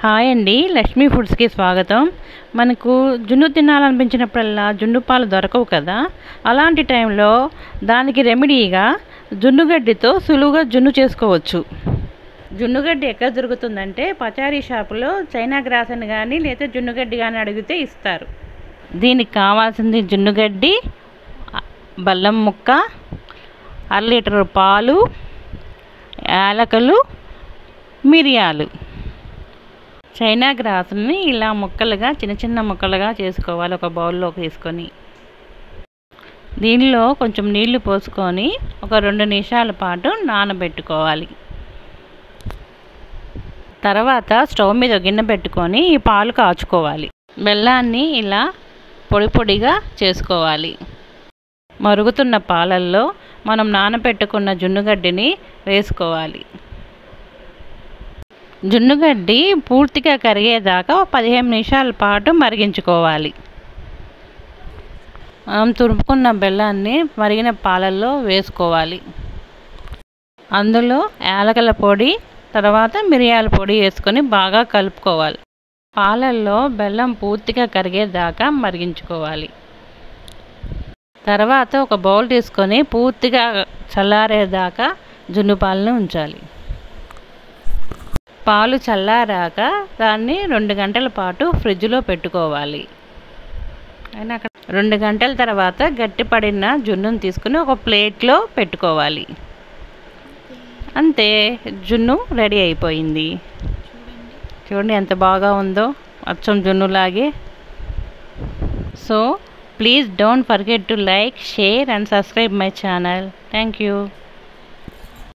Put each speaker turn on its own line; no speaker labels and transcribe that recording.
Hi అండి, లక్ష్మీ ఫుడ్స్కి స్వాగతం. మనకు జున్ను తినాలనిపించినప్పుడల్లా జున్ను పాలు దొరకవు కదా. అలాంటి టైంలో దానికి రెమెడీగా జున్నుగడ్డితో సులువుగా జున్ను చేసుకోవచ్చు. జున్నుగడ్డి ఎక్కడ దొరుకుతుందంటే పచారీ షాపులో చైనా గ్రాస్ అని కానీ లేదా జున్నుగడ్డి కానీ అడిగితే ఇస్తారు. దీనికి కావాల్సింది జున్నుగడ్డి, బెల్లం ముక్క, 1/2 లీటర్ పాలు, యాలకులు, మిరియాలు. చైనా గ్రాసుని ఇలా ముక్కలుగా చిన్న చిన్న ముక్కలుగా చేసుకోవాలి. ఒక బౌల్లోకి తీసుకొని దీనిలో కొంచెం నీళ్లు పోసుకొని ఒక 2 నిమిషాల పాటు నానబెట్టుకోవాలి. తర్వాత స్టవ్ మీద గిన్నె పెట్టుకొని ఈ పాలు కాచుకోవాలి. బెల్లాన్ని ఇలా పొడి పొడిగా చేసుకోవాలి. మరుగుతున్న పాలల్లో మనం నానబెట్టుకున్న జున్నుగడ్డిని వేసుకోవాలి. జున్నుగడ్డి పూర్తిగా కరిగేదాకా 15 నిమిషాల పాటు మరిగించుకోవాలి. మనం తురుముకున్న బెల్లాన్ని మరిగిన పాలల్లో వేసుకోవాలి. అందులో యాలకుల పొడి, తర్వాత మిరియాల పొడి వేసుకొని బాగా కలుపుకోవాలి. పాలల్లో బెల్లం పూర్తిగా కరిగేదాకా మరిగించుకోవాలి. తర్వాత ఒక బౌల్ తీసుకొని పూర్తిగా చల్లారేదాకా జున్ను పాలను ఉంచాలి. పాలు చల్లారాక దాన్ని 2 గంటల పాటు ఫ్రిడ్జ్లో పెట్టుకోవాలి. 2 గంటల తర్వాత గట్టిపడిన జున్నును తీసుకుని ఒక ప్లేట్లో పెట్టుకోవాలి. అంతే, జున్ను రెడీ అయిపోయింది. చూడండి ఎంత బాగా ఉందో, అచ్చం జున్నులాగే. So please don't forget to like, share and subscribe my channel. Thank you.